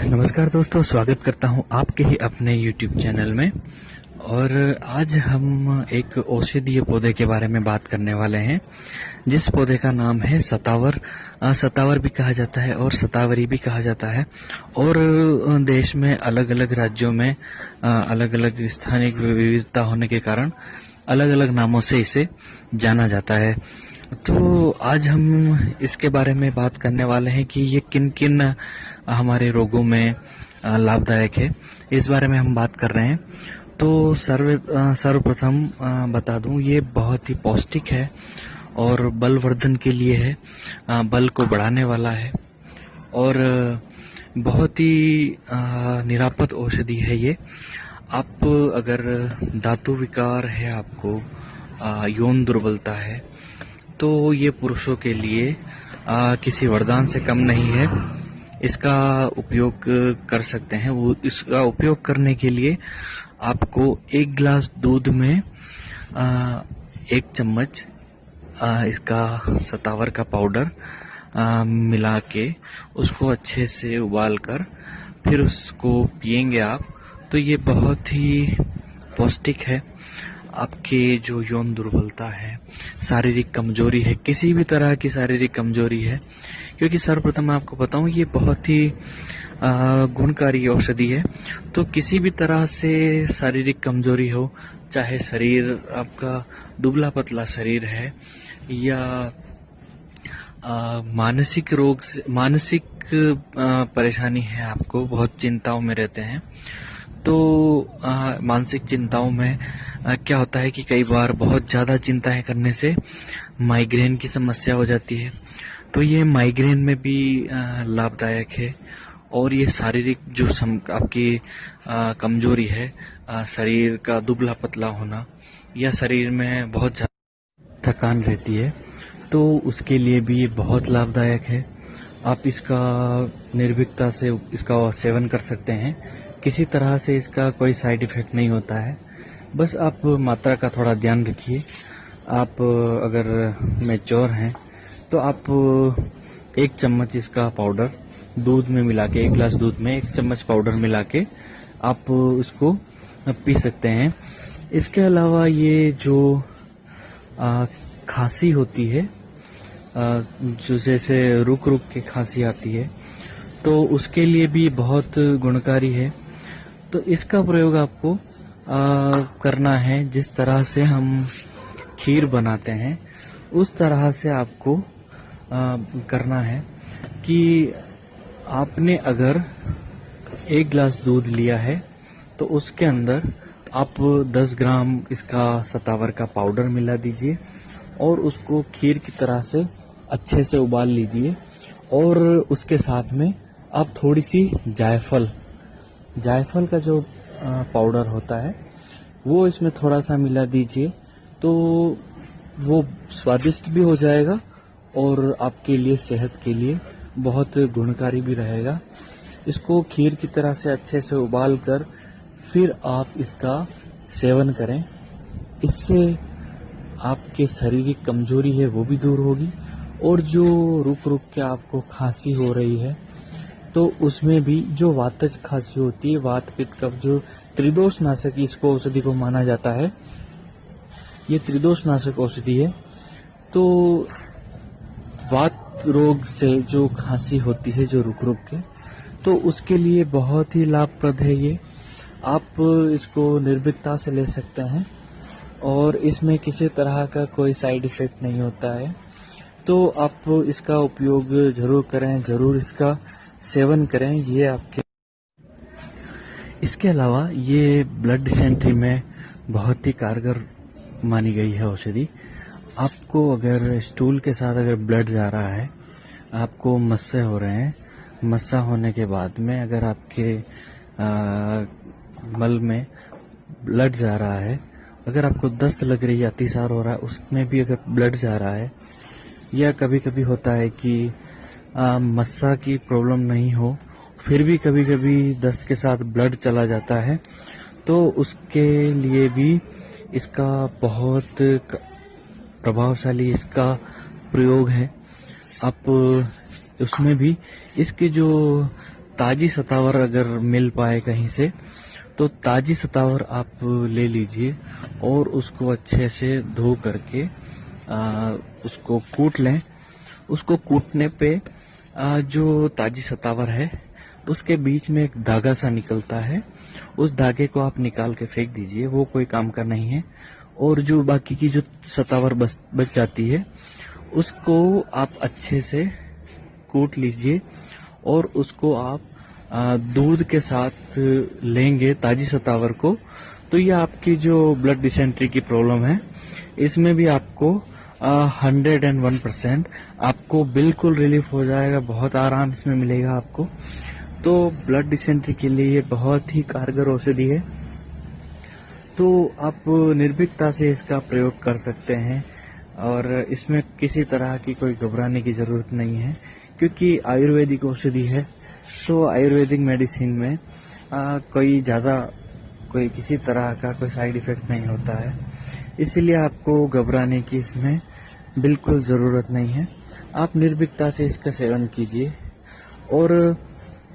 नमस्कार दोस्तों, स्वागत करता हूं आपके ही अपने YouTube चैनल में। और आज हम एक औषधीय पौधे के बारे में बात करने वाले हैं, जिस पौधे का नाम है सतावर। सतावर भी कहा जाता है और सतावरी भी कहा जाता है। और देश में अलग अलग राज्यों में अलग अलग स्थानीय विविधता होने के कारण अलग अलग नामों से इसे जाना जाता है। तो आज हम इसके बारे में बात करने वाले हैं कि ये किन किन हमारे रोगों में लाभदायक है, इस बारे में हम बात कर रहे हैं। तो सर्वप्रथम बता दूं, ये बहुत ही पौष्टिक है और बलवर्धन के लिए है, बल को बढ़ाने वाला है और बहुत ही निरापद औषधि है ये। आप अगर धातु विकार है, आपको यौन दुर्बलता है, तो ये पुरुषों के लिए किसी वरदान से कम नहीं है। इसका उपयोग कर सकते हैं। वो इसका उपयोग करने के लिए आपको एक गिलास दूध में 1 चम्मच इसका सतावर का पाउडर मिला के उसको अच्छे से उबाल कर फिर उसको पिएंगे आप, तो ये बहुत ही पौष्टिक है। आपके जो यौन दुर्बलता है, शारीरिक कमजोरी है, किसी भी तरह की शारीरिक कमजोरी है, क्योंकि सर्वप्रथम मैं आपको बताऊं ये बहुत ही गुणकारी औषधि है। तो किसी भी तरह से शारीरिक कमजोरी हो, चाहे शरीर आपका दुबला पतला शरीर है या मानसिक रोग से मानसिक परेशानी है, आपको बहुत चिंताओं में रहते हैं, तो मानसिक चिंताओं में क्या होता है कि कई बार बहुत ज़्यादा चिंताएं करने से माइग्रेन की समस्या हो जाती है। तो ये माइग्रेन में भी लाभदायक है। और ये शारीरिक जो आपकी कमजोरी है, शरीर का दुबला पतला होना या शरीर में बहुत ज़्यादा थकान रहती है, तो उसके लिए भी ये बहुत लाभदायक है। आप इसका निर्भीकता से इसका सेवन कर सकते हैं। किसी तरह से इसका कोई साइड इफेक्ट नहीं होता है। बस आप मात्रा का थोड़ा ध्यान रखिए। आप अगर मैच्योर हैं तो आप 1 चम्मच इसका पाउडर दूध में मिला के, 1 गिलास दूध में 1 चम्मच पाउडर मिला के आप उसको पी सकते हैं। इसके अलावा ये जो खांसी होती है, जो जैसे रुक रुक के खांसी आती है, तो उसके लिए भी बहुत गुणकारी है। तो इसका प्रयोग आपको करना है। जिस तरह से हम खीर बनाते हैं उस तरह से आपको करना है कि आपने अगर 1 गिलास दूध लिया है तो उसके अंदर आप 10 ग्राम इसका सतावर का पाउडर मिला दीजिए और उसको खीर की तरह से अच्छे से उबाल लीजिए। और उसके साथ में आप थोड़ी सी जायफल का जो पाउडर होता है वो इसमें थोड़ा सा मिला दीजिए, तो वो स्वादिष्ट भी हो जाएगा और आपके लिए, सेहत के लिए बहुत गुणकारी भी रहेगा। इसको खीर की तरह से अच्छे से उबाल कर फिर आप इसका सेवन करें। इससे आपके शारीरिक कमजोरी है वो भी दूर होगी, और जो रुक रुक के आपको खांसी हो रही है तो उसमें भी जो वातज खांसी होती है, वात पित्त कफ, जो त्रिदोष नाशक इसको औषधि को माना जाता है, ये त्रिदोष नाशक औषधि है। तो वात रोग से जो खांसी होती है, जो रुक रुक के, तो उसके लिए बहुत ही लाभप्रद है ये। आप इसको निर्भीकता से ले सकते हैं और इसमें किसी तरह का कोई साइड इफेक्ट नहीं होता है। तो आप इसका उपयोग जरूर करें, जरूर इसका सेवन करें। ये आपके इसके अलावा ये ब्लड डिसेंट्री में बहुत ही कारगर मानी गई है औषधि। आपको अगर स्टूल के साथ अगर ब्लड जा रहा है, आपको मस्से हो रहे हैं, मस्सा होने के बाद में अगर आपके मल में ब्लड जा रहा है, अगर आपको दस्त लग रही है, अतिसार हो रहा है, उसमें भी अगर ब्लड जा रहा है, या कभी कभी होता है कि मस्सा की प्रॉब्लम नहीं हो, फिर भी कभी कभी दस्त के साथ ब्लड चला जाता है, तो उसके लिए भी इसका बहुत प्रभावशाली इसका प्रयोग है। आप उसमें भी इसके जो ताजी सतावर अगर मिल पाए कहीं से तो ताजी सतावर आप ले लीजिए और उसको अच्छे से धो करके उसको कूट लें। उसको कूटने पे जो ताजी सतावर है उसके बीच में एक धागा सा निकलता है, उस धागे को आप निकाल के फेंक दीजिए, वो कोई काम का नहीं है। और जो बाकी की जो सतावर बच जाती है उसको आप अच्छे से कूट लीजिए और उसको आप दूध के साथ लेंगे ताजी सतावर को, तो ये आपकी जो ब्लड डिसेंट्री की प्रॉब्लम है इसमें भी आपको 101% आपको बिल्कुल रिलीफ हो जाएगा, बहुत आराम इसमें मिलेगा आपको। तो ब्लड डिसेंट्री के लिए ये बहुत ही कारगर औषधि है, तो आप निर्भीकता से इसका प्रयोग कर सकते हैं और इसमें किसी तरह की कोई घबराने की जरूरत नहीं है, क्योंकि आयुर्वेदिक औषधि है। तो आयुर्वेदिक मेडिसिन में कोई किसी तरह का कोई साइड इफेक्ट नहीं होता है, इसलिए आपको घबराने की इसमें बिल्कुल ज़रूरत नहीं है। आप निर्भीकता से इसका सेवन कीजिए। और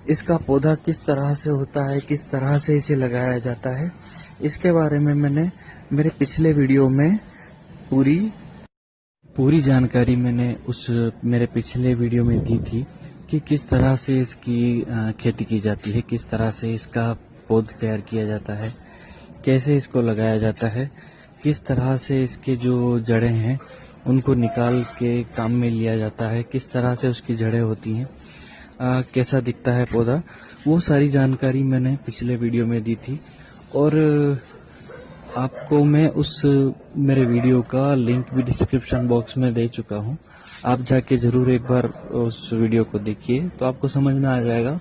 इसका पौधा किस तरह से होता है, किस तरह से इसे लगाया जाता है, इसके बारे में मैंने मेरे पिछले वीडियो में पूरी जानकारी मैंने मेरे पिछले वीडियो में दी थी कि किस तरह से इसकी खेती की जाती है, किस तरह से इसका पौधा तैयार किया जाता है, कैसे इसको लगाया जाता है, किस तरह से इसके जो जड़ें हैं उनको निकाल के काम में लिया जाता है, किस तरह से उसकी जड़ें होती हैं, कैसा दिखता है पौधा, वो सारी जानकारी मैंने पिछले वीडियो में दी थी। और आपको मैं मेरे वीडियो का लिंक भी डिस्क्रिप्शन बॉक्स में दे चुका हूँ, आप जाके जरूर एक बार उस वीडियो को देखिए, तो आपको समझ में आ जाएगा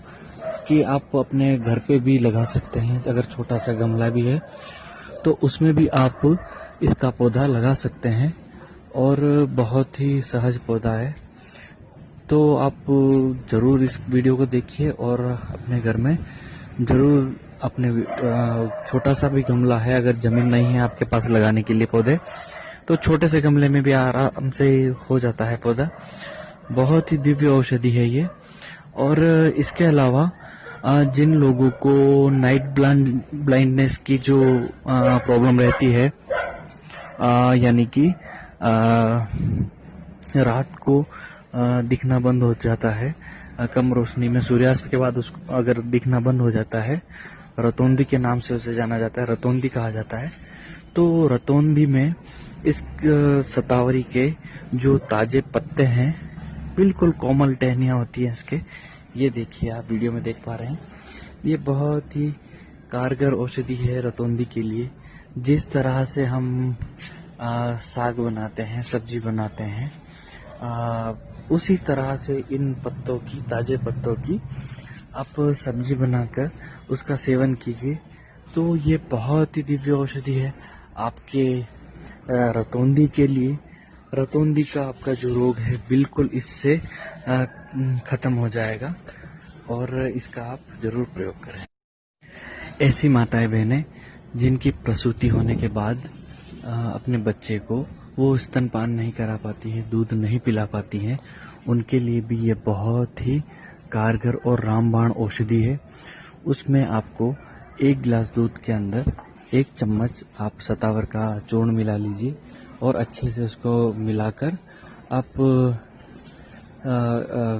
कि आप अपने घर पे भी लगा सकते हैं। अगर छोटा सा गमला भी है तो उसमें भी आप इसका पौधा लगा सकते हैं और बहुत ही सहज पौधा है। तो आप जरूर इस वीडियो को देखिए और अपने घर में जरूर अपने छोटा सा भी गमला है, अगर जमीन नहीं है आपके पास लगाने के लिए पौधे, तो छोटे से गमले में भी आराम से हो जाता है पौधा। बहुत ही दिव्य औषधि है ये। और इसके अलावा जिन लोगों को नाइट ब्लाइंडनेस की जो प्रॉब्लम रहती है, यानी कि रात को दिखना बंद हो जाता है, कम रोशनी में सूर्यास्त के बाद उसको अगर दिखना बंद हो जाता है, रतौंधी के नाम से उसे जाना जाता है, रतौंधी कहा जाता है। तो रतौंधी में इस सतावरी के जो ताजे पत्ते हैं, बिल्कुल कोमल टहनियाँ होती हैं इसके, ये देखिए आप वीडियो में देख पा रहे हैं, ये बहुत ही कारगर औषधि है रतौंधी के लिए। जिस तरह से हम साग बनाते हैं, सब्जी बनाते हैं, उसी तरह से इन पत्तों की, ताजे पत्तों की आप सब्जी बनाकर उसका सेवन कीजिए। तो ये बहुत ही दिव्य औषधि है आपके रतौंधी के लिए। रतौंधी का आपका जो रोग है बिल्कुल इससे खत्म हो जाएगा और इसका आप जरूर प्रयोग करें। ऐसी माताएं बहनें जिनकी प्रसूति होने के बाद अपने बच्चे को वो स्तनपान नहीं करा पाती है, दूध नहीं पिला पाती हैं, उनके लिए भी ये बहुत ही कारगर और रामबाण औषधि है। उसमें आपको 1 गिलास दूध के अंदर 1 चम्मच आप सतावर का चूर्ण मिला लीजिए और अच्छे से उसको मिलाकर आप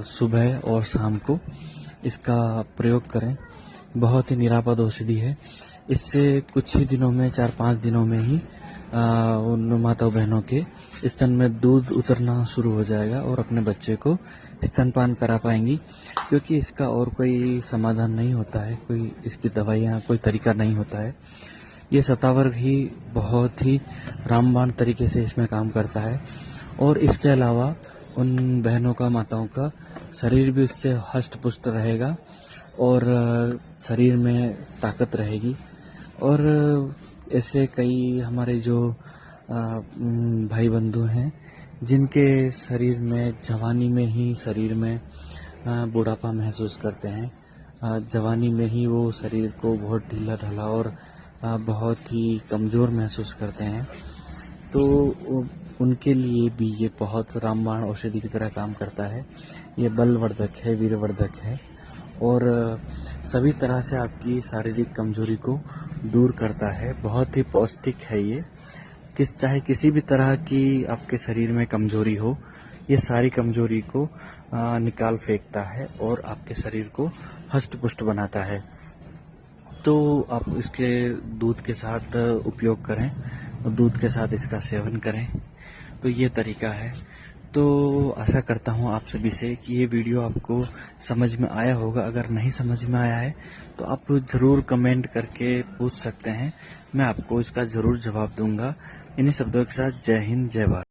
सुबह और शाम को इसका प्रयोग करें। बहुत ही निरापद औषधि है। इससे कुछ ही दिनों में, 4-5 दिनों में ही उन माताओं बहनों के स्तन में दूध उतरना शुरू हो जाएगा और अपने बच्चे को स्तनपान करा पाएंगी, क्योंकि इसका और कोई समाधान नहीं होता है, कोई इसकी दवाइयाँ, कोई तरीका नहीं होता है। ये सतावर ही बहुत ही रामबाण तरीके से इसमें काम करता है। और इसके अलावा उन बहनों का, माताओं का शरीर भी उससे हष्ट पुष्ट रहेगा और शरीर में ताकत रहेगी। और ऐसे कई हमारे जो भाई बंधु हैं जिनके शरीर में, जवानी में ही शरीर में बुढ़ापा महसूस करते हैं, जवानी में ही वो शरीर को बहुत ढीला ढाला और बहुत ही कमज़ोर महसूस करते हैं, तो उनके लिए भी ये बहुत रामबाण औषधि की तरह काम करता है। ये बलवर्धक है, वीरवर्धक है और सभी तरह से आपकी शारीरिक कमजोरी को दूर करता है। बहुत ही पौष्टिक है ये। चाहे किसी भी तरह की आपके शरीर में कमजोरी हो, ये सारी कमजोरी को निकाल फेंकता है और आपके शरीर को हष्ट पुष्ट बनाता है। तो आप इसके दूध के साथ उपयोग करें और दूध के साथ इसका सेवन करें। तो ये तरीका है। तो आशा करता हूँ आप सभी से कि ये वीडियो आपको समझ में आया होगा। अगर नहीं समझ में आया है तो आप ज़रूर कमेंट करके पूछ सकते हैं, मैं आपको इसका ज़रूर जवाब दूंगा। इन्हीं शब्दों के साथ जय हिंद, जय भारत।